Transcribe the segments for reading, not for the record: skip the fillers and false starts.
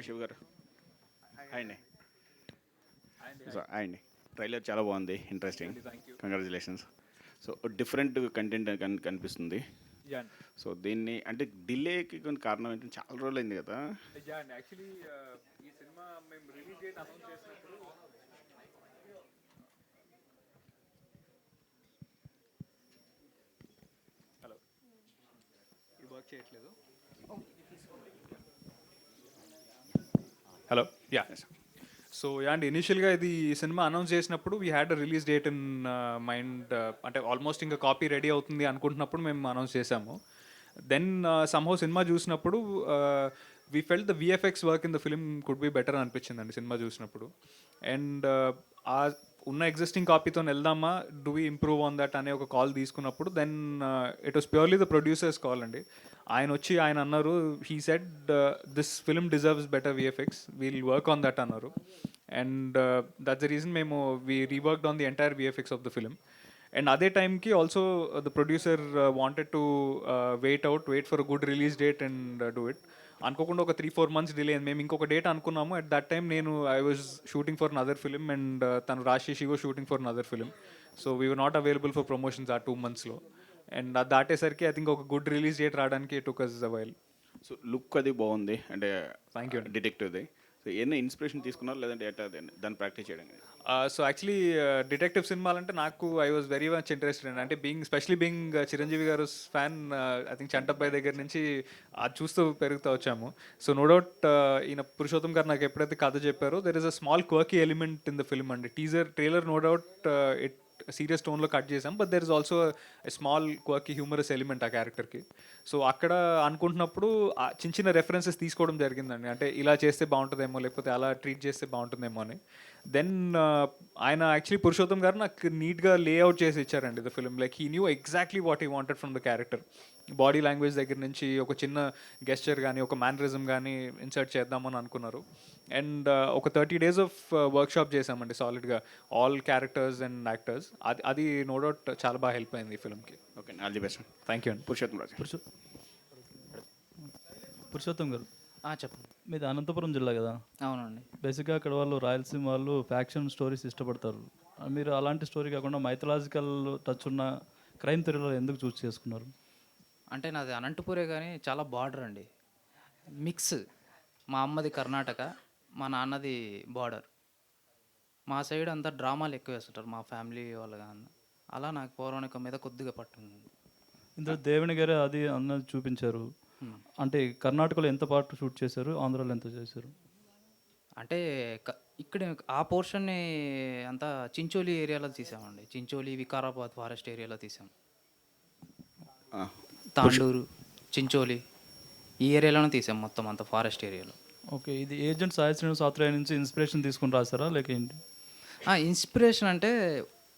శివ్ గారు హాయ్ అండి. So hi అండి. ట్రైలర్ చాలా బాగుంది, interesting. Congratulations. So different content కనిపిస్తుంది. యా సో దీన్ని అంటే డిలేకి కొన్ని కారణం ఏంటంటే చాలా రోజులు అయింది కదా. యా అండి యాక్చువల్లీ ఈ సినిమా మేము రిలీజ్ డేట్ అనౌన్స్ చేసినప్పుడు హలో ఇది వర్క్ చేయట్లేదు. హలో యా సో యా అండి ఇనిషియల్గా ఇది సినిమా అనౌన్స్ చేసినప్పుడు we had a release date in mind. అంటే ఆల్మోస్ట్ ఇంకా కాపీ రెడీ అవుతుంది అనుకుంటున్నప్పుడు మేము అనౌన్స్ చేసాము. దెన్ సమ్హౌ సినిమా చూసినప్పుడు we felt the VFX work in the film could be better అనిపించిందండి సినిమా చూసినప్పుడు. అండ్ ఆ ఉన్న ఎగ్జిస్టింగ్ కాపీతో వెళ్దామా, do we improve on that అనే ఒక కాల్ తీసుకున్నప్పుడు then it was purely the producers call అండి. ఆయన వచ్చి ఆయన అన్నారు, he said this film deserves better VFX, we'll work on that అన్నారు. అండ్ దట్స్ ద రీజన్ మేము we reworked on the entire VFX of the film. And అదే టైంకి also the producer wanted to wait for a good release date and do it. అనుకోకుండా ఒక 3-4 months delay అయింది. మేము ఇంకొక date అనుకున్నాము. At that time నేను I was shooting for another film and తను రాశేషి was shooting for another film. So we were not available for promotions ఆ 2 monthsలో. అండ్ అది దాటేసరికి ఐ థింక్ ఒక గుడ్ రిలీజ్ డేట్ రావడానికి took us a while. So look అది బాగుంది అంటే థ్యాంక్ యూ. డిటెక్టివ్ది. సో ఏమైనా ఇన్స్పిరేషన్ తీసుకున్నారు లేదంటే ఎట్లా దాన్ని ప్రాక్టీస్ చేయడం? సో యాక్చువల్లీ డిటెక్టివ్ సినిమాలంటే నాకు I was very much interested అండి. అంటే స్పెషలీ బీయింగ్ చిరంజీవి గారు ఫ్యాన్, ఐ థింక్ చంటబ్బాయి దగ్గర నుంచి అది చూస్తూ పెరుగుతూ వచ్చాము. సో నో డౌట్ ఈయన పురుషోత్తం గారు నాకు ఎప్పుడైతే కథ చెప్పారో there is a small quirky element in the film అండి. Trailer no doubt it serious టోన్లో కట్ చేసాం, but there is also small quirky humorous element ఆ క్యారెక్టర్కి. సో అక్కడ అనుకుంటున్నప్పుడు చిన్న చిన్న రెఫరెన్సెస్ తీసుకోవడం జరిగిందండి. అంటే ఇలా చేస్తే బాగుంటుందేమో, లేకపోతే అలా ట్రీట్ చేస్తే బాగుంటుందేమో అని. దెన్ ఆయన యాక్చువల్లీ పురుషోత్తం గారు నాకు నీట్గా లేఅవుట్ చేసి ఇచ్చారండి the film. Like he knew exactly what he wanted from the character. Body language దగ్గర నుంచి ఒక చిన్న గెస్చర్ కానీ ఒక మేనరిజం కానీ ఇన్సర్ట్ చేద్దామని అనుకున్నారు. అండ్ ఒక 30 days ఆఫ్ వర్క్షాప్ చేసామండి సాలిడ్గా, ఆల్ క్యారెక్టర్స్ అండ్ యాక్టర్స్. అది నో డౌట్ చాలా బాగా హెల్ప్ అయింది ఈ ఫిల్మ్కి. Okay, all the best. Thank you అండి. పురుషోత్తం రాజు. పురుషోత్తం గారు, చెప్పండి. మీది అనంతపురం జిల్లా కదా. అవునండి. బేసిక్గా అక్కడ వాళ్ళు రాయలసీమ వాళ్ళు ఫ్యాక్షన్ స్టోరీస్ ఇష్టపడతారు. మీరు అలాంటి స్టోరీ కాకుండా మైథలాజికల్ టచ్ ఉన్న క్రైమ్ థ్రిల్లర్ ఎందుకు చూస్ చేసుకున్నారు? అంటే నాది అనంతపురే కానీ చాలా బార్డర్ అండి, మిక్స్. మా అమ్మది కర్ణాటక, మా నాన్నది బార్డర్. మా సైడ్ అంతా డ్రామాలు ఎక్కువ వేస్తుంటారు మా ఫ్యామిలీ వాళ్ళు కానీ. అలా నాకు పౌరాణికం మీద కొద్దిగా పట్టుంది. ఇందులో దేవుని గారే అది అన్నది చూపించారు. అంటే కర్ణాటకలో ఎంత పార్ట్ షూట్ చేశారు, ఆంధ్రాలో ఎంత చేశారు? అంటే ఇక్కడ ఆ పోర్షన్ని అంతా చించోలి ఏరియాలో తీసామండి. చించోలి, వికారాబాద్ ఫారెస్ట్ ఏరియాలో తీసాం. తాండూరు, చించోలి ఈ ఏరియాలోనే తీసాం మొత్తం అంతా ఫారెస్ట్ ఏరియాలో. ఓకే, ఇది ఏజెంట్ సాయి శ్రీనివాస్ ఆత్రేయ నుంచి ఇన్స్పిరేషన్ తీసుకుని రాశారా లేక ఏంటి? ఇన్స్పిరేషన్ అంటే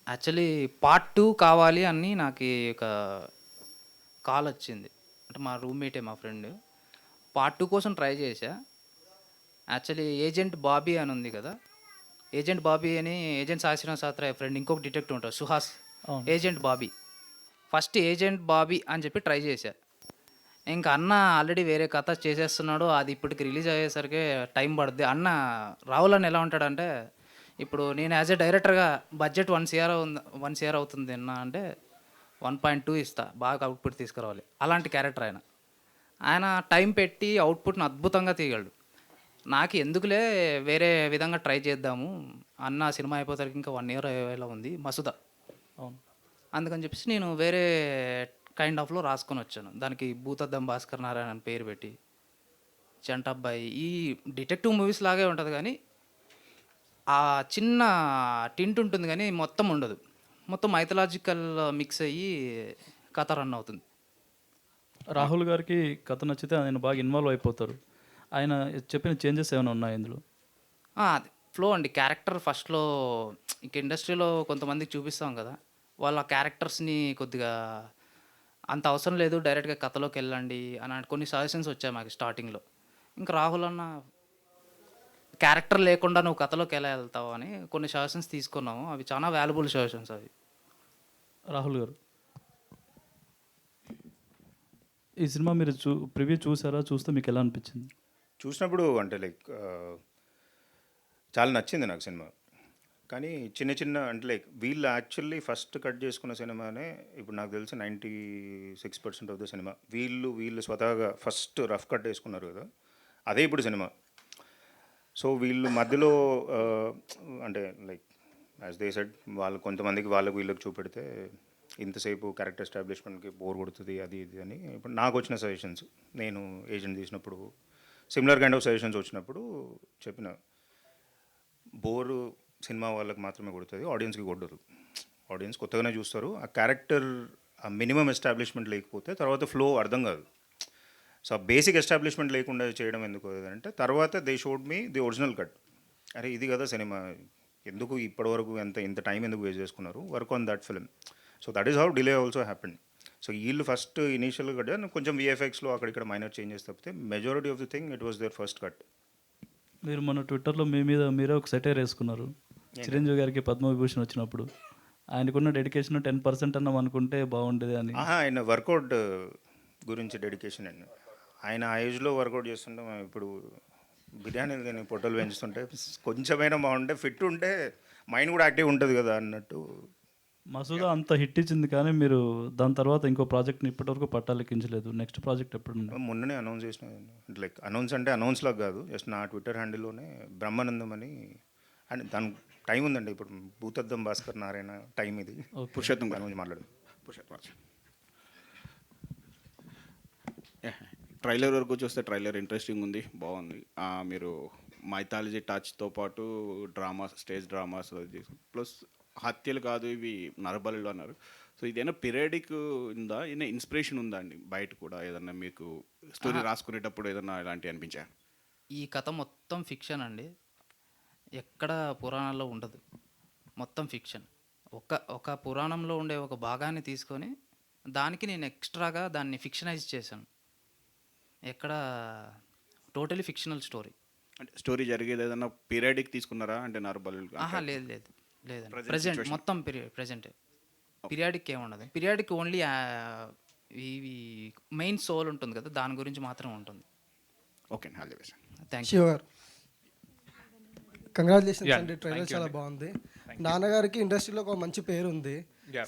యాక్చువల్లీ పార్ట్ 2 కావాలి అని నాకు ఒక కాల్ వచ్చింది. అంటే మా రూమ్మేటే, మా ఫ్రెండ్. పార్ట్ 2 కోసం ట్రై చేశా. యాక్చువల్లీ ఏజెంట్ బాబీ అని ఉంది కదా, ఏజెంట్ బాబీ అని ఏజెంట్ సాయి శ్రీనివాస్ ఆత్రేయ ఫ్రెండ్ ఇంకొక డిటెక్టివ్ ఉంటారు Suhas, agent Bobby. First agent Bobby అని చెప్పి ట్రై చేశా. ఇంకా అన్న ఆల్రెడీ వేరే కథ చేసేస్తున్నాడు, అది ఇప్పటికి రిలీజ్ అయ్యేసరికి టైం పడుద్ది. అన్న రాహుల్ అని ఎలా ఉంటాడంటే, ఇప్పుడు నేను యాజ్ ఎ డైరెక్టర్గా బడ్జెట్ 1 CR అవుతుంది అన్న అంటే 1.2 ఇస్తా, బాగా అవుట్పుట్ తీసుకురావాలి. అలాంటి క్యారెక్టర్ ఆయన టైం పెట్టి అవుట్పుట్ని అద్భుతంగా తీయగలడు. నాకు ఎందుకులే వేరే విధంగా ట్రై చేద్దాము, అన్న సినిమా అయిపోతానికి ఇంకా 1 year అయ్యేలా ఉంది మసుదా. అవును. అందుకని చెప్పేసి నేను వేరే కైండ్ ఆఫ్లో రాసుకొని వచ్చాను. దానికి భూతద్దం భాస్కర్ నారాయణ అని పేరు పెట్టి, చంటబ్బాయి. ఈ డిటెక్టివ్ మూవీస్ లాగే ఉంటుంది కానీ ఆ చిన్న టింట్ ఉంటుంది కానీ మొత్తం ఉండదు. మొత్తం మైథలాజికల్ మిక్స్ అయ్యి కథ రన్ అవుతుంది. రాహుల్ గారికి కథ నచ్చితే ఆయన బాగా ఇన్వాల్వ్ అయిపోతారు. ఆయన చెప్పిన చేంజెస్ ఏమైనా ఉన్నాయి ఇందులో? అది ఫ్లో అండి. క్యారెక్టర్ ఫస్ట్లో ఇంక ఇండస్ట్రీలో కొంతమందికి చూపిస్తాం కదా, వాళ్ళ క్యారెక్టర్స్ని కొద్దిగా అంత అవసరం లేదు, డైరెక్ట్గా కథలోకి వెళ్ళండి అని కొన్ని సజెషన్స్ వచ్చాయి మాకు స్టార్టింగ్లో. ఇంకా రాహుల్ అన్న క్యారెక్టర్ లేకుండా నువ్వు కథలోకి ఎలా వెళ్తావు అని కొన్ని సజెషన్స్ తీసుకున్నాము. అవి చాలా వాల్యుబుల్ సజెషన్స్ అవి. రాహుల్ గారు, ఈ సినిమా మీరు ప్రివ్యూ చూసారా? చూస్తే మీకు ఎలా అనిపించింది? చూసినప్పుడు అంటే లైక్ చాలా నచ్చింది నాకు సినిమా. కానీ చిన్న చిన్న అంటే లైక్ వీళ్ళు యాక్చువల్లీ ఫస్ట్ కట్ చేసుకున్న సినిమానే ఇప్పుడు నాకు తెలిసి 96% ఆఫ్ ద సినిమా వీళ్ళు స్వతహాగా ఫస్ట్ రఫ్ కట్ వేసుకున్నారు కదా, అదే ఇప్పుడు సినిమా. సో వీళ్ళు మధ్యలో అంటే లైక్ యాజ్ దే సెడ్ వాళ్ళు కొంతమందికి వీళ్ళకి చూపెడితే ఇంతసేపు క్యారెక్టర్ ఎస్టాబ్లిష్మెంట్కి బోర్ కొడుతుంది అది ఇది అని. ఇప్పుడు నాకు వచ్చిన సజెషన్స్, నేను ఏజెంట్ తీసినప్పుడు సిమిలర్ కైండ్ ఆఫ్ సజెషన్స్ వచ్చినప్పుడు చెప్పిన, బోరు సినిమా వాళ్ళకి మాత్రమే కొడుతుంది, ఆడియన్స్కి కొట్టదు. ఆడియన్స్ కొత్తగానే చూస్తారు. ఆ క్యారెక్టర్ ఆ మినిమం ఎస్టాబ్లిష్మెంట్ లేకపోతే తర్వాత ఫ్లో అర్థం కాదు. సో ఆ బేసిక్ ఎస్టాబ్లిష్మెంట్ లేకుండా చేయడం ఎందుకు అంటే తర్వాత they showed me the original cut. అరే ఇది కదా సినిమా, ఎందుకు ఇప్పటివరకు ఇంత టైం ఎందుకు వేస్ట్ చేసుకున్నారు, work on that film. So that is how delay also happened. So వీళ్ళు ఫస్ట్ ఇనీషియల్ కట్ కొంచెం విఎఫ్ఎక్స్లో అక్కడిక్కడ మైనర్ చేంజెస్ తప్పితే majority of the thing it was there first cut. మీరు మన ట్విట్టర్లో మీ మీద మీరే ఒక సెటైర్ వేసుకున్నారు. చిరంజీవి గారికి పద్మవిభూషణ్ వచ్చినప్పుడు ఆయనకున్న డెడికేషన్ 10% అన్నాం అనుకుంటే బాగుండేది అని. ఆయన వర్కౌట్ గురించి డెడికేషన్ అండి. ఆయన ఆ ఏజ్లో వర్కౌట్ చేస్తుంటే ఇప్పుడు బిర్యానీలు కానీ పొట్టలు పెంచుతుంటే కొంచెమైనా బాగుంటే ఫిట్ ఉంటే మైండ్ కూడా యాక్టివ్ ఉంటుంది కదా అన్నట్టు. మసూదా అంత హిట్ ఇచ్చింది కానీ మీరు దాని తర్వాత ఇంకో ప్రాజెక్ట్ని ఇప్పటివరకు పట్టాలెక్కించలేదు. నెక్స్ట్ ప్రాజెక్ట్ ఎప్పుడు? మొన్ననే అనౌన్స్ చేసిన, లైక్ అనౌన్స్ అంటే అనౌన్స్ లాగా కాదు, జస్ట్ నా ట్విట్టర్ హ్యాండిల్లోనే బ్రహ్మానందం అని. అండ్ దాని టైం ఉందండి, ఇప్పుడు భూతద్దం భాస్కర్ నారాయణ టైం ఇది. పురుషోత్తం దాని గురించి మాట్లాడు. ట్రైలర్ వరకు చూస్తే ట్రైలర్ ఇంట్రెస్టింగ్ ఉంది, బాగుంది. మీరు మైథాలజీ టచ్తో పాటు డ్రామాస్, స్టేజ్ డ్రామాస్ ప్లస్ హత్యలు కాదు ఇవి నరబలులు అన్నారు. సో ఇదేనా పీరియడిక్ ఉందా, ఏదైనా ఇన్స్పిరేషన్ ఉందా అండి బయట కూడా ఏదన్నా మీకు స్టోరీ రాసుకునేటప్పుడు ఏదన్నా ఇలాంటివి అనిపించా? ఈ కథ మొత్తం ఫిక్షన్ అండి, ఎక్కడ పురాణాల్లో ఉండదు, మొత్తం ఫిక్షన్. ఒక పురాణంలో ఉండే ఒక భాగాన్ని తీసుకొని దానికి నేను ఎక్స్ట్రాగా దాన్ని ఫిక్షనైజ్ చేశాను. ఎక్కడ టోటలీ ఫిక్షనల్ స్టోరీ. అంటే స్టోరీ జరిగేది ఏదన్నా పీరియడిక్ తీసుకున్నారా అంటే నరబలు? లేదండి, ప్రజెంట్ మొత్తం ప్రజెంటే. పీరియాడిక్ ఏముండదు, పీరియాడిక్ ఓన్లీ ఇవి మెయిన్ సోల్ ఉంటుంది కదా, దాని గురించి మాత్రం ఉంటుంది. Okay, all the best. Thank you. Sure. Congratulations అండి, ట్రైలర్ చాలా బాగుంది. నాన్నగారికి ఇండస్ట్రీలో ఒక మంచి పేరు ఉంది.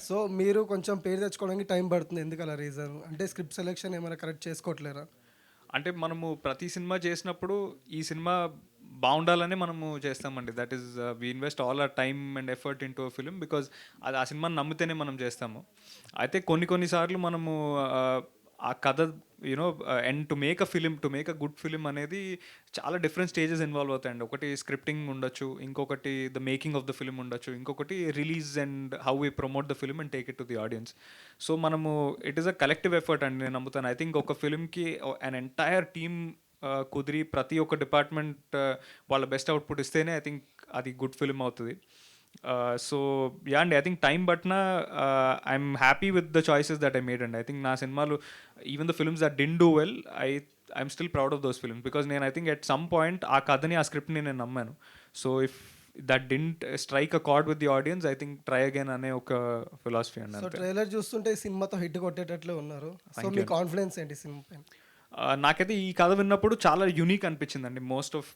సో మీరు కొంచెం పేరు తెచ్చుకోవడానికి టైం పడుతుంది, ఎందుకు అలా రీజన్? అంటే స్క్రిప్ట్ సెలెక్షన్ ఏమైనా కరెక్ట్ చేసుకోవట్లేరా? అంటే మనము ప్రతి సినిమా చేసినప్పుడు ఈ సినిమా బాగుండాలని మనము చేస్తామండి. That is we invest all our time and effort in to a film because అది ఆ సినిమాని నమ్మితేనే మనం చేస్తాము. అయితే కొన్నిసార్లు మనము ఆ కథ you know and to make a good film అనేది చాలా డిఫరెంట్ స్టేజెస్ ఇన్వాల్వ్ అవుతాయండి. ఒకటి స్క్రిప్టింగ్ ఉండొచ్చు, ఇంకొకటి the making of the film ఉండొచ్చు, ఇంకొకటి release and how we promote the film and take it to the audience. So మనము it is a collective effort అండి, నేను నమ్ముతాను. ఐ థింక్ ఒక ఫిలింకి అన్ ఎంటైర్ టీమ్ కుదిరి ప్రతి ఒక్క డిపార్ట్మెంట్ వాళ్ళ బెస్ట్ అవుట్పుట్ ఇస్తేనే ఐ థింక్ అది గుడ్ ఫిలిం అవుతుంది. సో యా అండి, ఐ థింక్ టైం బట్న I'm happy with the choices that I made అండి. ఐ థింక్ నా సినిమాలు even the films that did do well, I'm still proud of those films because నేను I think at some point ఆ కథని, ఆ స్క్రిప్ట్ని నేను నమ్మాను. So if that didn't strike a chord with the audience, I think try again అనే ఒక philosophy అండి. సో ట్రైలర్ చూస్తుంటే ఈ సినిమాతో హిట్ కొట్టేటట్లు ఉన్నారు. సో మీ కాన్ఫిడెన్స్ ఏంటి సినిమా పైన? నాకైతే ఈ కథ విన్నప్పుడు చాలా యునీక్ అనిపించిందండి.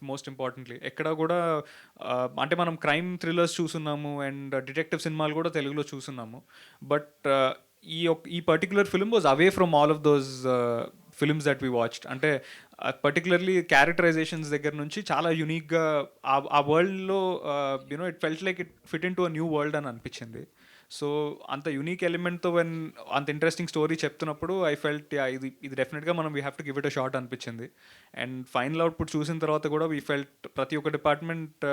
మోస్ట్ ఇంపార్టెంట్లీ ఎక్కడ కూడా అంటే మనం క్రైమ్ థ్రిల్లర్స్ చూస్తున్నాము అండ్ డిటెక్టివ్ సినిమాలు కూడా తెలుగులో చూస్తున్నాము, బట్ ఈ particular film was away from all of those films that we watched. అంటే పర్టికులర్లీ క్యారెక్టరైజేషన్స్ దగ్గర నుంచి చాలా యునీక్గా ఆ వరల్డ్లో you know it felt like it fit in to a new world అని అనిపించింది. సో అంత యునీక్ ఎలిమెంట్తో అంత ఇంట్రెస్టింగ్ స్టోరీ చెప్తున్నప్పుడు ఐ ఫెల్ట్ ఇది డెఫినెట్గా మనం we have to give it a shot అనిపించింది. అండ్ ఫైనల్ అవుట్పుట్ చూసిన తర్వాత కూడా వీ ఫెల్ట్ ప్రతి ఒక్క డిపార్ట్మెంట్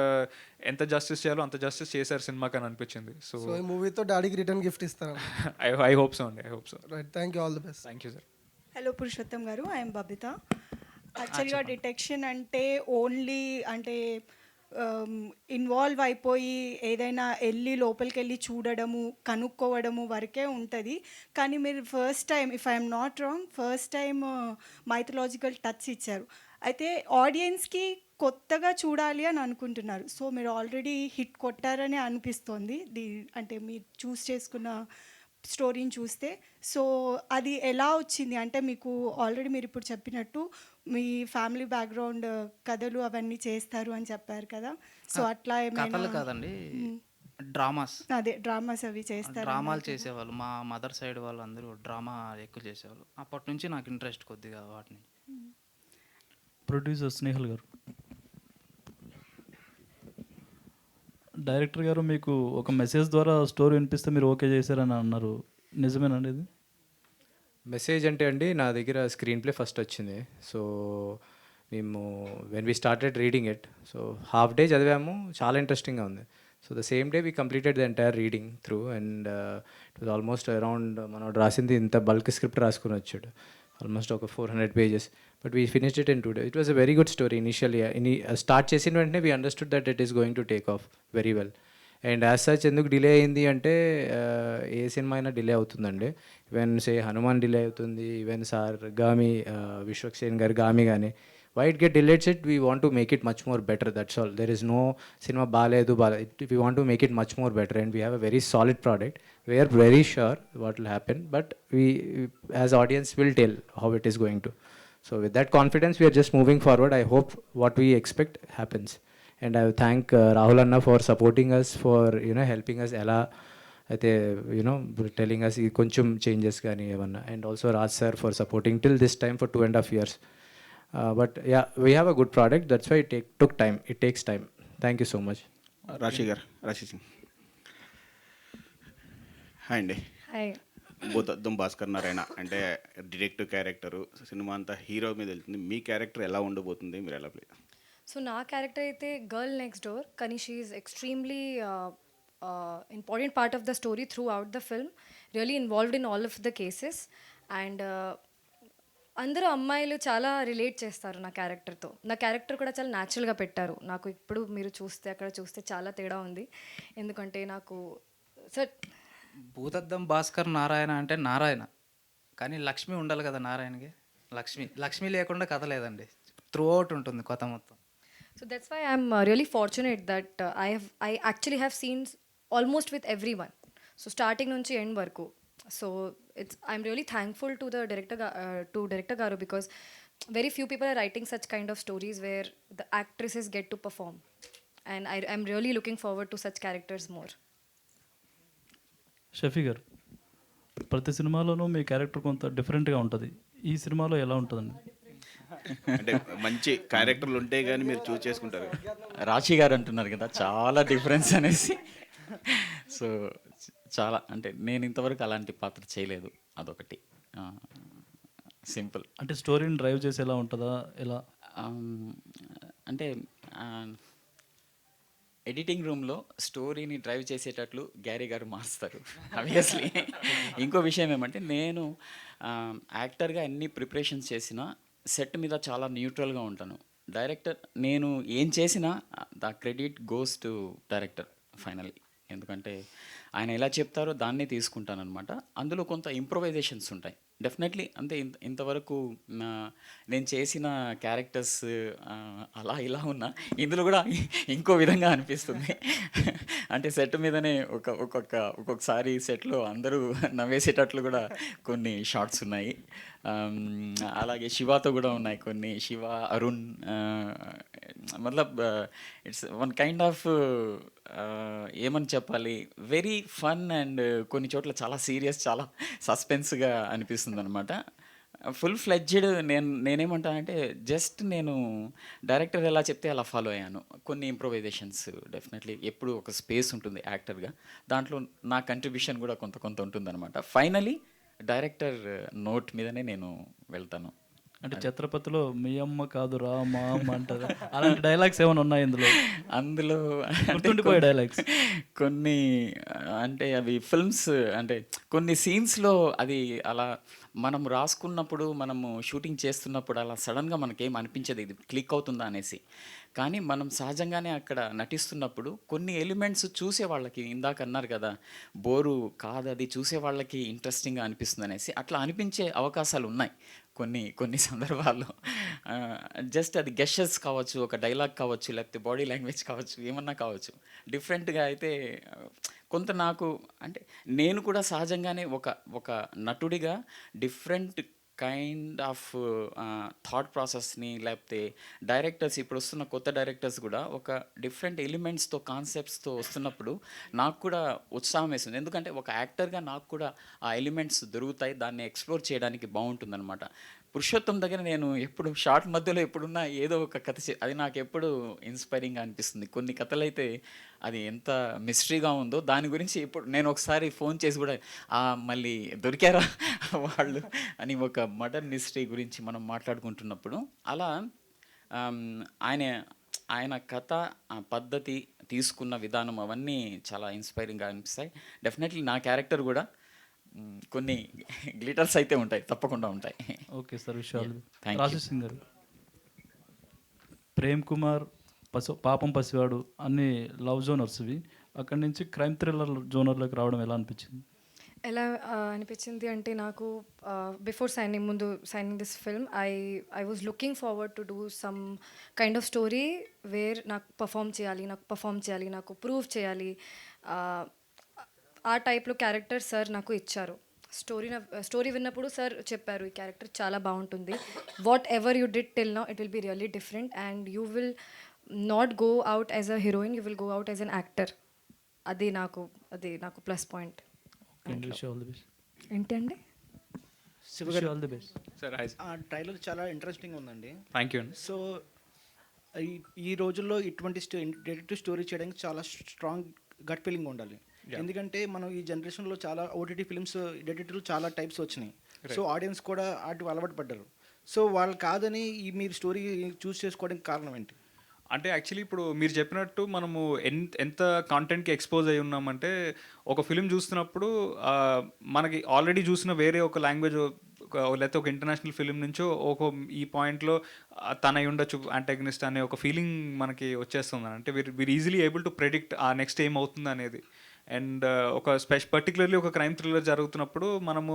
ఎంత జస్టిస్ చేయాలో అంత జస్టిస్ చేశారు సినిమాకి అని అనిపించింది. సో ఈ మూవీతో డాడీకి రిటర్న్ గిఫ్ట్ ఇస్తారా? ఐ హోప్ సో అండి, I hope so. Right, thank you, all the best. Thank you sir. Hello Purushottam గారు, ఐఎమ్ బబిత. యాక్చువల్గా డిటెక్షన్ అంటే ఓన్లీ అంటే ఇన్వాల్వ్ అయిపోయి ఏదైనా వెళ్ళి లోపలికి వెళ్ళి చూడడము, కనుక్కోవడము వరకే ఉంటుంది. కానీ మీరు first time, if I'm not wrong, first time mythological touch ఇచ్చారు. అయితే ఆడియన్స్కి కొత్తగా చూడాలి అని అనుకుంటున్నారు. సో మీరు ఆల్రెడీ హిట్ కొట్టారని అనిపిస్తోంది, అంటే మీరు చూస్ చేసుకున్న స్టోరీని చూస్తే. సో అది ఎలా వచ్చింది అంటే మీకు ఆల్రెడీ మీరు ఇప్పుడు చెప్పినట్టు మీ ఫ్యామిలీ బ్యాక్గ్రౌండ్ కథలు అవన్నీ చేస్తారు అని చెప్పారు కదా, సో అట్లా కథలు ఏమైనా కాదండి, డ్రామాస్. అదే డ్రామాస్ అవి చేస్తారు డ్రామాలు చేసేవాళ్ళు. మా మదర్ సైడ్ వాళ్ళు అందరూ డ్రామా ఎక్కువ చేసేవాళ్ళు. అప్పటి నుంచి నాకు ఇంట్రెస్ట్ కొద్దిగా వాటిని. ప్రొడ్యూసర్ స్నేహల్ గారు, డైరెక్టర్ గారు మీకు ఒక మెసేజ్ ద్వారా స్టోరీ వినిపిస్తే మీరు ఓకే చేశారని అన్నారు, నిజమేనండి ఇది? మెసేజ్ అంటే అండి, నా దగ్గర స్క్రీన్ ప్లే ఫస్ట్ వచ్చింది. సో మేము when we started reading it, so half day చదివాము, చాలా ఇంట్రెస్టింగ్గా ఉంది. So the same day we completed the entire reading through and it was almost around, మనోడు రాసింది ఇంత బల్క్ స్క్రిప్ట్ రాసుకుని వచ్చాడు, ఆల్మోస్ట్ ఒక 400 pages. But we finished it in 2 days. It was a very good story. Initially start చేసిన వెంటనే we understood that it is going to take off very well. And as such ఎందుకు delay అయింది అంటే, ఏ cinema అయినా delay అవుతుందండి. Even say Hanuman delay అవుతుంది, even sir Gaami, Vishwaksen గారు గామి కానీ, why it get delayed it, we want to make it much more better, that's all. There is no cinema baledu, we want to make it much more better and we have a very solid product. We are very sure what will happen, but we as audience will tell how it is going to. So with that confidence we are just moving forward. I hope what we expect happens, and I thank Rahul Anna for supporting us, for helping us ela అయితే telling us కొంచెం changes కానీ ఏమన్నా, and also Raj sir for supporting till this time for 2.5 years. But yeah, we have a good product, that's why it took time. It takes time. Thank you so much. రాశి Singh, hi అండి. Hi. భూతద్దం Bhaskar Narayana అంటే detective character, cinema అంతా hero మీద వెళ్తుంది. మీ character ఎలా ఉండబోతుంది, మీరు ఎలా ప్లే? సో నా క్యారెక్టర్ అయితే గర్ల్ నెక్స్ట్ డోర్, కానీ she is extremely important part of the story through out the film, really involved in all of the cases. And అందరూ అమ్మాయిలు చాలా రిలేట్ చేస్తారు నా క్యారెక్టర్తో. నా క్యారెక్టర్ కూడా చాలా న్యాచురల్గా పెట్టారు. నాకు ఇప్పుడు మీరు చూస్తే అక్కడ చూస్తే చాలా తేడా ఉంది, ఎందుకంటే నాకు సార్ భూతద్దం భాస్కర్ నారాయణ అంటే నారాయణ, కానీ లక్ష్మి ఉండాలి కదా నారాయణకి. లక్ష్మి లేకుండా కథ లేదండి, త్రూ అవుట్ ఉంటుంది కథ మొత్తం. So that's why I'm really fortunate that I actually have scenes almost with everyone. So starting nunchi end varku. So I'm really thankful to the director Garu, because very few people are writing such kind of stories where the actresses get to perform, and I'm really looking forward to such characters more. Shafi గారు, ప్రతి సినిమాలోనూ మీ character కొంత డిఫరెంట్గా ఉంటుంది, ఈ సినిమాలో ఎలా ఉంటుందండి? అంటే మంచి క్యారెక్టర్లు ఉంటే కానీ మీరు చూస్ చేసుకుంటారు. రాశి గారు అంటున్నారు కదా చాలా డిఫరెన్స్ అనేసి. సో చాలా అంటే నేను ఇంతవరకు అలాంటి పాత్ర చేయలేదు, అదొకటి సింపుల్. అంటే స్టోరీని డ్రైవ్ చేసి ఎలా ఉంటుందా, ఎలా అంటే ఎడిటింగ్ రూమ్లో స్టోరీని డ్రైవ్ చేసేటట్లు గ్యారీ గారు మారుస్తారు ఆబ్వియస్లీ. ఇంకో విషయం ఏమంటే, నేను యాక్టర్గా అన్ని ప్రిపరేషన్స్ చేసినా సెట్ మీద చాలా న్యూట్రల్గా ఉంటాను. డైరెక్టర్ నేను ఏం చేసినా the credit goes to director finally, ఎందుకంటే ఆయన ఎలా చెప్తారో దాన్నే తీసుకుంటానమాట. అందులో కొంత ఇంప్రొవైజేషన్స్ ఉంటాయి డెఫినెట్లీ. అంటే ఇంతవరకు నేను చేసిన క్యారెక్టర్స్ అలా ఇలా ఉన్నా ఇందులో కూడా ఇంకో విధంగా అనిపిస్తుంది. అంటే సెట్ మీదనే ఒక్కొక్కసారి సెట్లో అందరూ నవ్వేసేటట్లు కూడా కొన్ని షార్ట్స్ ఉన్నాయి. అలాగే శివాతో కూడా ఉన్నాయి కొన్ని, శివ, అరుణ్, మతలబ్ ఇట్స్ వన్ కైండ్ ఆఫ్ ఏమని చెప్పాలి, వెరీ ఫన్ అండ్ కొన్ని చోట్ల చాలా సీరియస్, చాలా సస్పెన్స్గా అనిపిస్తుంది అనమాట. ఫుల్ ఫ్లెడ్జ్డ్ నేనేమంటానంటే జస్ట్ నేను డైరెక్టర్ ఎలా చెప్తే అలా ఫాలో అయ్యాను. కొన్ని ఇంప్రొవైజేషన్స్ డెఫినెట్లీ ఎప్పుడు ఒక స్పేస్ ఉంటుంది యాక్టర్గా, దాంట్లో నా కంట్రిబ్యూషన్ కూడా కొంత ఉంటుందన్నమాట. ఫైనలీ డైరెక్టర్ నోట్ మీదనే నేను వెళ్తాను. అంటే ఛత్రపతిలో మీ అమ్మ కాదు రా మా అమ్మ అంటారు, అలాంటి డైలాగ్స్ ఏమైనా ఉన్నాయి అందులో గుర్తుండిపోయే డైలాగ్స్? కొన్ని అంటే అవి ఫిల్మ్స్ అంటే కొన్ని సీన్స్లో అది అలా మనం రాసుకున్నప్పుడు, మనము షూటింగ్ చేస్తున్నప్పుడు అలా సడన్గా మనకేం అనిపించదు ఇది క్లిక్ అవుతుందా అనేసి. కానీ మనం సహజంగానే అక్కడ నటిస్తున్నప్పుడు కొన్ని ఎలిమెంట్స్ చూసే వాళ్ళకి, ఇందాక అన్నారు కదా బోరు కాదు అది చూసే వాళ్ళకి ఇంట్రెస్టింగ్గా అనిపిస్తుంది అనేసి, అట్లా అనిపించే అవకాశాలు ఉన్నాయి కొన్ని సందర్భాల్లో. జస్ట్ అది గెస్చర్స్ కావచ్చు, ఒక డైలాగ్ కావచ్చు, లేకపోతే బాడీ లాంగ్వేజ్ కావచ్చు, ఏమన్నా కావచ్చు. డిఫరెంట్గా అయితే కొంత నాకు అంటే నేను కూడా సహజంగానే ఒక నటుడిగా డిఫరెంట్ కైండ్ ఆఫ్ థాట్ ప్రాసెస్ని, లేకపోతే డైరెక్టర్స్ ఇప్పుడు వస్తున్న కొత్త డైరెక్టర్స్ కూడా ఒక డిఫరెంట్ ఎలిమెంట్స్తో కాన్సెప్ట్స్తో వస్తున్నప్పుడు నాకు కూడా ఉత్సాహం వేస్తుంది. ఎందుకంటే ఒక యాక్టర్గా నాకు కూడా ఆ ఎలిమెంట్స్ దొరుకుతాయి, దాన్ని ఎక్స్ప్లోర్ చేయడానికి బాగుంటుందన్నమాట. పురుషోత్తం దగ్గర నేను ఎప్పుడు షార్ట్ మధ్యలో ఎప్పుడున్నా ఏదో ఒక కథ అది నాకు ఎప్పుడు ఇన్స్పైరింగ్గా అనిపిస్తుంది. కొన్ని కథలు అయితే అది ఎంత మిస్టరీగా ఉందో దాని గురించి ఇప్పుడు నేను ఒకసారి ఫోన్ చేసి కూడా మళ్ళీ దొరికారా వాళ్ళు అని ఒక మర్డర్ మిస్టరీ గురించి మనం మాట్లాడుకుంటున్నప్పుడు అలా ఆయన కథ, ఆ పద్ధతి, తీసుకున్న విధానం అవన్నీ చాలా ఇన్స్పైరింగ్గా అనిపిస్తాయి. డెఫినెట్లీ నా క్యారెక్టర్ కూడా కొన్ని గ్లిటర్స్ అయితే ఉంటాయి, తప్పకుండా ఉంటాయి. ఓకే సార్, విషయాలు Thank you. రాజేష్ సింగ్ గారు. ప్రేమ్ కుమార్, పాపం పసివాడు అన్ని లవ్ జోనర్స్ ఇవి, అక్కడి నుంచి క్రైమ్ థ్రిల్లర్ జోనర్లోకి రావడం ఎలా అనిపించింది? ఎలా అనిపించింది అంటే నాకు before signing this film I was looking forward to do some kind of story wear నాకు పర్ఫామ్ చేయాలి, నాకు ప్రూవ్ చేయాలి. ఆ టైప్లో క్యారెక్టర్ సార్ నాకు ఇచ్చారు. స్టోరీ విన్నప్పుడు సార్ చెప్పారు, ఈ క్యారెక్టర్ చాలా బాగుంటుంది, whatever you did till now it will be really different and you will not go out as a heroine, you will go out as an actor. అది నాకు plus point. ఏంటండి? All the best sir. Trailer చాలా interesting ఉందండి. Thank you అండి. So ఈ రోజుల్లో ఇటువంటి డెటెక్టివ్ story చేయడానికి చాలా స్ట్రాంగ్ గట్ ఫీలింగ్ ఉండాలి. ఎందుకంటే మనం ఈ జనరేషన్లో చాలా ఓటీటీ ఫిల్మ్స్ డెటెక్టివ్ చాలా టైప్స్ వచ్చినాయి. సో ఆడియన్స్ కూడా వాటి అలవాటు పడ్డారు. సో వాళ్ళు కాదని మీరు స్టోరీ చూస్ చేసుకోవడానికి కారణం ఏంటి? అంటే యాక్చువల్లీ ఇప్పుడు మీరు చెప్పినట్టు మనము ఎంత కాంటెంట్కి ఎక్స్పోజ్ అయి ఉన్నామంటే, ఒక ఫిలిం చూస్తున్నప్పుడు మనకి ఆల్రెడీ చూసిన వేరే ఒక లాంగ్వేజ్ లేకపోతే ఒక ఇంటర్నేషనల్ ఫిలిం నుంచో ఈ పాయింట్లో తన అయి ఉండొచ్చు యాంటాగనిస్ట్ అనే ఒక ఫీలింగ్ మనకి వచ్చేస్తుంది. అంటే వీరు ఈజీలీ ఏబుల్ టు ప్రెడిక్ట్ ఆ నెక్స్ట్ ఏం అవుతుంది అనేది. అండ్ ఒక పర్టికులర్లీ ఒక క్రైమ్ థ్రిల్లర్ జరుగుతున్నప్పుడు మనము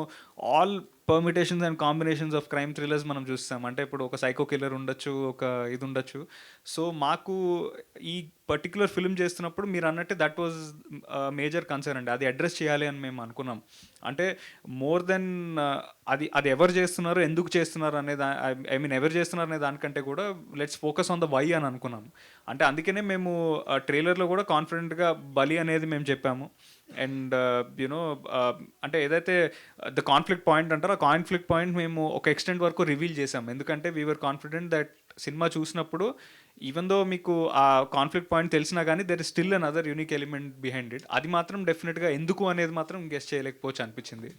all permutations and combinations of crime thrillers మనం చూస్తాం. అంటే ఇప్పుడు ఒక సైకో కిల్లర్ ఉండొచ్చు, ఒక ఇది ఉండొచ్చు. సో మాకు ఈ పర్టికులర్ ఫిల్మ్ చేస్తున్నప్పుడు మీరు అన్నట్టు దట్ వాజ్ మేజర్ కన్సర్న్ అండి. అది అడ్రస్ చేయాలి అని మేము అనుకున్నాం. అంటే మోర్ దెన్ అది ఎవరు చేస్తున్నారు, ఎందుకు చేస్తున్నారు అనే ఎవరు చేస్తున్నారు అనే దానికంటే కూడా let's focus on the why అని అనుకున్నాం. అంటే అందుకనే మేము ట్రైలర్లో కూడా కాన్ఫిడెంట్గా బలి అనేది మేము చెప్పాము. అండ్ యునో అంటే ఏదైతే ద కాన్ఫ్లిక్ట్ పాయింట్ అంటారో ఆ కాన్ఫ్లిక్ట్ పాయింట్ మేము ఒక ఎక్స్టెంట్ వరకు రివీల్ చేసాం. ఎందుకంటే వీఆర్ కాన్ఫిడెంట్ దట్ సినిమా చూసినప్పుడు ఈవెన్ దో మీకు ఆ కాన్ఫ్లిక్ట్ పాయింట్ తెలిసినా కానీ there is still another unique element behind it. అది మాత్రం డెఫినెట్గా ఎందుకు అనేది మాత్రం గెస్ చేయలేకపోవచ్చు అనిపించింది.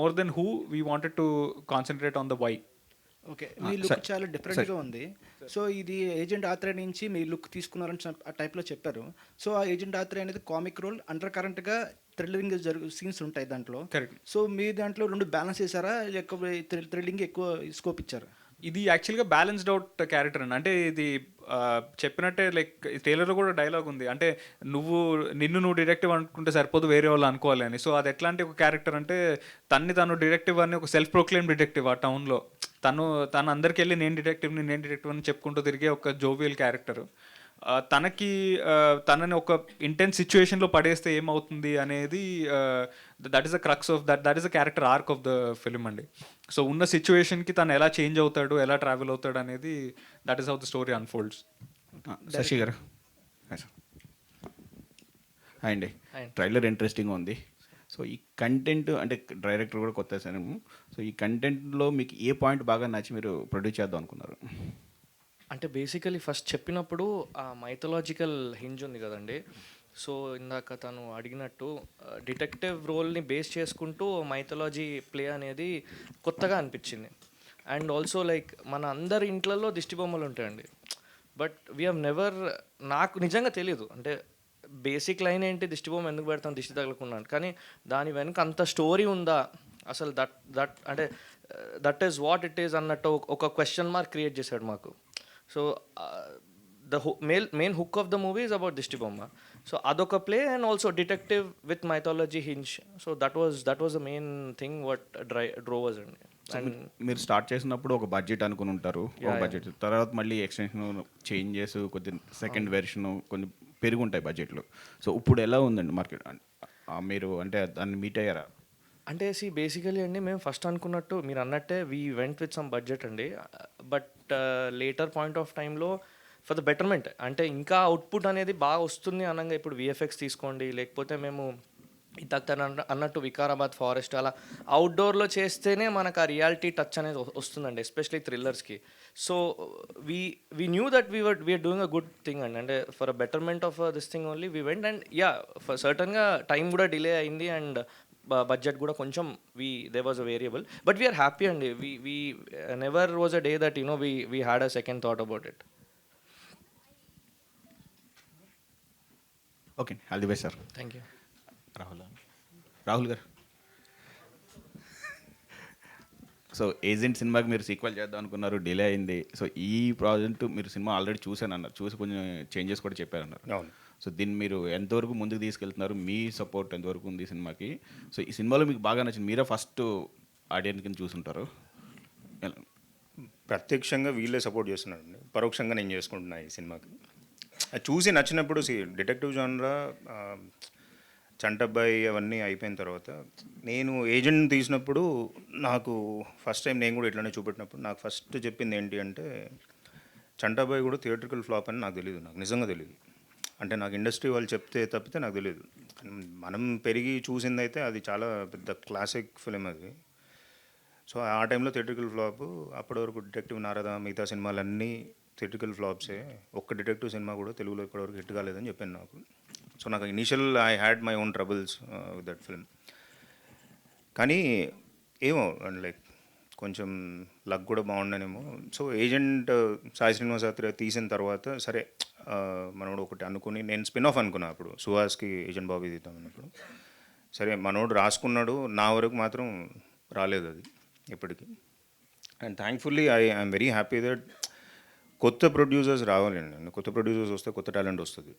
More then who we wanted to concentrate on the why. Okay, మీ లుక్ చాలా డిఫరెంట్గా ఉంది. సో ఇది ఏజెంట్ ఆత్రేయ నుంచి మీ లుక్ తీసుకున్నారని ఆ టైప్లో చెప్పారు. సో ఆ ఏజెంట్ ఆత్రేయ అనేది కామిక్ రోల్, అండర్ కరెంట్గా థ్రిల్లింగ్ సీన్స్ ఉంటాయి దాంట్లో. కరెక్ట్. సో మీ దాంట్లో రెండు బ్యాలెన్స్ చేశారా, లేకపోతే థ్రిల్లింగ్ ఎక్కువ స్కోప్ ఇచ్చారా? ఇది యాక్చువల్గా బ్యాలెన్స్డ్ అవుట్ క్యారెక్టర్ అండి. అంటే ఇది చెప్పినట్టే లైక్ ట్రైలర్లో కూడా డైలాగ్ ఉంది, అంటే నిన్ను డిటెక్టివ్ అనుకుంటే సరిపోదు, వేరే వాళ్ళు అనుకోవాలి అని. సో అది ఎట్లాంటి ఒక క్యారెక్టర్ అంటే తను డిటెక్టివ్ అని ఒక సెల్ఫ్ ప్రొక్లెయిమ్ డిటెక్టివ్ ఆ టౌన్లో. తను అందరికి వెళ్ళి నేను డిటెక్టివ్ అని చెప్పుకుంటూ తిరిగే ఒక జోవియల్ క్యారెక్టర్. తనని ఒక ఇంటెన్స్ సిచ్యువేషన్లో పడేస్తే ఏమవుతుంది అనేది that is the crux of that is the character arc of the film అండి. సో ఉన్న సిచ్యువేషన్కి తను ఎలా చేంజ్ అవుతాడు, ఎలా ట్రావెల్ అవుతాడు అనేది that is how the story unfolds. Shashi garu hi అండి. ట్రైలర్ ఇంట్రెస్టింగ్ ఉంది. సో ఈ కంటెంట్ అంటే డైరెక్టర్ కూడా కొత్త సినిమా. సో ఈ కంటెంట్లో మీకు ఏ పాయింట్ బాగా నచ్చి మీరు ప్రొడ్యూస్ చేద్దాం అనుకున్నారు? అంటే బేసికలీ ఫస్ట్ చెప్పినప్పుడు ఆ మైథలాజికల్ హింజ్ ఉంది కదండి. సో ఇందాక తను అడిగినట్టు డిటెక్టివ్ రోల్ని బేస్ చేసుకుంటూ మైథలాజీ ప్లే అనేది కొత్తగా అనిపించింది. అండ్ ఆల్సో లైక్ మన అందరి ఇంట్లలో దిష్టి బొమ్మలు ఉంటాయండి. బట్ వీ హ్యావ్ నెవర్, నాకు నిజంగా తెలియదు అంటే బేసిక్ లైన్ ఏంటి, దిష్టి బొమ్మ ఎందుకు పెడతాం దిష్టి తగలకుండా, కానీ దాని వెనుక అంత స్టోరీ ఉందా అసలు, అంటే that is what it is అన్నట్టు ఒక క్వశ్చన్ మార్క్ క్రియేట్ చేశాడు మాకు. So the main hook of the movie is about దిష్టి బొమ్మ. సో అదొక play and also detective with mythology hinge. So that was the main thing what drove us అండి. And మీరు start చేసినప్పుడు ఒక బడ్జెట్ అనుకుని ఉంటారు, ఒక బడ్జెట్ తర్వాత మళ్ళీ ఎక్స్టెన్షన్ చేంజెస్, కొద్ది సెకండ్ వెర్షన్ కొన్ని పెరుగుంటాయి బడ్జెట్లో. సో ఇప్పుడు ఎలా ఉందండి మార్కెట్? మీరు అంటే దాన్ని మీట్ అయ్యారా? అంటే బేసికలీ అండి మేము ఫస్ట్ అనుకున్నట్టు మీరు అన్నట్టే we went with some budget అండి. బట్ లేటర్ పాయింట్ ఆఫ్ టైంలో ఫర్ ద బెటర్మెంట్ అంటే ఇంకా అవుట్పుట్ అనేది బాగా వస్తుంది అనగా ఇప్పుడు విఎఫ్ఎక్స్ తీసుకోండి, లేకపోతే మేము ఇంతకు తను అన్నట్టు వికారాబాద్ ఫారెస్ట్ అలా అవుట్డోర్లో చేస్తేనే మనకు ఆ రియాలిటీ టచ్ అనేది వస్తుందండి, ఎస్పెషలీ థ్రిల్లర్స్కి. So we knew that we're doing a good thing అండి. అంటే for a betterment of this thing only we went. And yeah for సర్టన్గా టైం కూడా డిలే అయింది అండ్ బడ్జెట్ కూడా కొంచెం they was a variable. But we're happy అండి. We never was a day that we had a second thought about it. Okay, all the best sir. Thank you. Rahul garu, so agent సినిమాకి మీరు sequel చేద్దాం అనుకున్నారు, delay అయింది. So ఈ project మీరు cinema already చూశానన్నారు, చూసి కొంచెం చేంజెస్ కూడా చెప్పారన్నారు. అవును. సో దీన్ని మీరు ఎంతవరకు ముందుకు తీసుకెళ్తున్నారు, మీ సపోర్ట్ ఎంతవరకు ఉంది ఈ సినిమాకి? సో ఈ సినిమాలో మీకు బాగా నచ్చింది, మీరే ఫస్ట్ ఆడియన్స్ కింద చూసుంటారు, ప్రత్యక్షంగా వీళ్ళే సపోర్ట్ చేస్తున్నారండి, పరోక్షంగా నేను చేసుకుంటున్నా ఈ సినిమాకి. అది చూసి నచ్చినప్పుడు డిటెక్టివ్ జానరా, చంటబ్బాయి అవన్నీ అయిపోయిన తర్వాత నేను ఏజెంట్ తీసినప్పుడు నాకు ఫస్ట్ టైం నేను కూడా ఇట్లానే చూపెట్టినప్పుడు నాకు ఫస్ట్ చెప్పింది ఏంటి అంటే, చంటబ్బాయి కూడా థియేట్రికల్ ఫ్లాప్ అని నాకు తెలియదు, నాకు నిజంగా తెలియదు. అంటే నాకు ఇండస్ట్రీ వాళ్ళు చెప్తే తప్పితే నాకు తెలియదు. మనం పెరిగి చూసిందైతే అది చాలా పెద్ద క్లాసిక్ ఫిలిం అది. సో ఆ టైంలో థియేట్రికల్ ఫ్లాప్. అప్పటి వరకు డిటెక్టివ్ నారద మిగతా సినిమాలన్నీ థియేట్రికల్ ఫ్లాప్సే, ఒక్క డిటెక్టివ్ సినిమా కూడా తెలుగులో ఇప్పటివరకు హిట్ కాలేదని చెప్పాను నాకు. సో నాకు initial I had my own troubles with that film. కానీ ఏమో లైక్ కొంచెం లక్ కూడా బాగుండనేమో. సో ఏజెంట్ సాయి శ్రీనివాసాత్రి తీసిన తర్వాత సరే మనోడు ఒకటి అనుకుని, నేను స్పిన్ ఆఫ్ అనుకున్నా అప్పుడు సుహాస్కి ఏజెంట్ బాబీ తీద్దాం అన్నప్పుడు. సరే మనోడు రాసుకున్నాడు, నా వరకు మాత్రం రాలేదు అది ఇప్పటికీ. And thankfully I'm very happy that కొత్త ప్రొడ్యూసర్స్ రావాలండి. కొత్త ప్రొడ్యూసర్స్ వస్తే కొత్త టాలెంట్ వస్తుంది.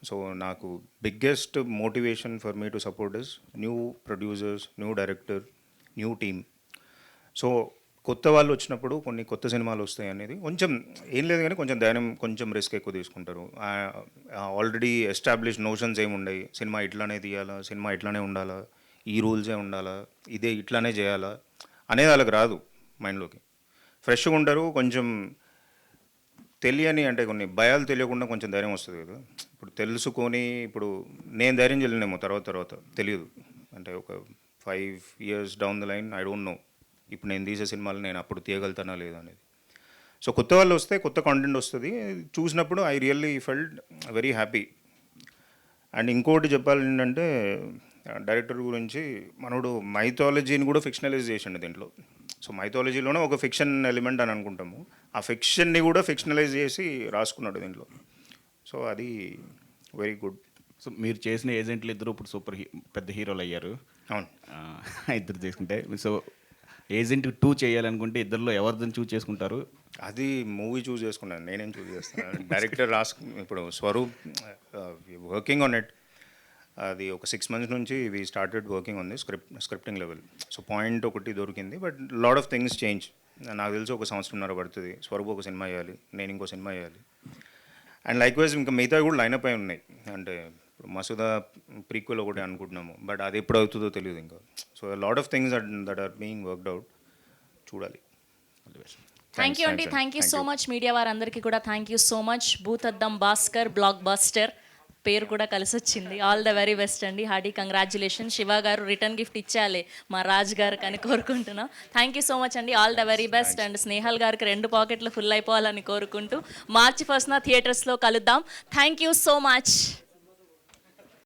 సో నాకు biggest motivation for me to support is new producers, new director, new team. So కొత్త వాళ్ళు వచ్చినప్పుడు కొన్ని కొత్త సినిమాలు వస్తాయి అనేది కొంచెం ఏం లేదు, కానీ కొంచెం ధైర్యం, కొంచెం రిస్క్ ఎక్కువ తీసుకుంటారు. ఆల్రెడీ ఎస్టాబ్లిష్ నోషన్స్ ఏమి ఉండవు, సినిమా ఇట్లానే తీయాలా, సినిమా ఇట్లానే ఉండాలా, ఈ రూల్సే ఉండాలా, ఇదే ఇట్లానే చేయాలా అనేది వాళ్ళకి రాదు మైండ్లోకి. ఫ్రెష్గా ఉంటారు, కొంచెం తెలియని అంటే కొన్ని భయాలు తెలియకుండా కొంచెం ధైర్యం వస్తుంది కదా. ఇప్పుడు తెలుసుకొని, ఇప్పుడు నేను ధైర్యం చెల్లినేమో తర్వాత తెలియదు, అంటే ఒక 5 years down the line I don't know ఇప్పుడు నేను తీసే సినిమాలు నేను అప్పుడు తీయగలుగుతానా లేదా అనేది. సో కొత్త వాళ్ళు వస్తే కొత్త కాంటెంట్ వస్తుంది, చూసినప్పుడు I really felt very happy. And ఇంకోటి చెప్పాలి ఏంటంటే డైరెక్టర్ గురించి, మనోడు మైథాలజీని కూడా ఫిక్షనలైజ్ చేసిండు దీంట్లో. సో మైథాలజీలోనే ఒక ఫిక్షన్ ఎలిమెంట్ అని అనుకుంటాము, ఆ ఫిక్షన్ని కూడా ఫిక్షనలైజ్ చేసి రాసుకున్నాడు దీంట్లో. సో అది వెరీ గుడ్. సో మీరు చేసిన ఏజెంట్లు ఇద్దరు ఇప్పుడు పెద్ద హీరోలు అయ్యారు. అవును, ఇద్దరు తీసుకుంటే. సో ఏజెంట్ 2 చేయాలనుకుంటే ఇద్దరిలో ఎవరిదని చూస్ చేసుకుంటారు? అది మూవీ చూస్ చేసుకున్నాను, నేనేం చూస్ చేస్తాను. డైరెక్టర్ ఇప్పుడు స్వరూప్ వర్కింగ్ ఆన్ ఇట్. అది ఒక 6 months నుంచి we started working on the scripting level. So point ఒకటి దొరికింది, but lot of things change. నాకు తెలిసి 1 సంవత్సరంన్నర పడుతుంది. స్వరూప్ ఒక సినిమా చేయాలి, నేను ఇంకో సినిమా చేయాలి. అండ్ లైక్ వైజ్ ఇంకా మిగతా కూడా లైనప్ అయి ఉన్నాయి. అంటే ఇప్పుడు మసూదా ప్రీక్వెల్ ఒకటి అనుకుంటున్నాము, బట్ అది ఎప్పుడు అవుతుందో తెలియదు ఇంకా. So lot of things that are being worked out, చూడాలి. థ్యాంక్ యూ అండి, thank you so much. Media వారందరికీ కూడా thank you so much. Bhoothaddam Bhaskar blockbuster పేరు కూడా కలిసి వచ్చింది. ఆల్ ద వెరీ బెస్ట్ అండి, hearty congratulation. Shiva garu return gift ఇచ్చాలి మా రాజ్ గారికి అని కోరుకుంటున్నాం. థ్యాంక్ యూ సో మచ్ అండి, all the very best. And Snehal గారికి 2 పాకెట్లు ఫుల్ అయిపోవాలని కోరుకుంటూ March 1st థియేటర్స్లో కలుద్దాం. Thank you so much.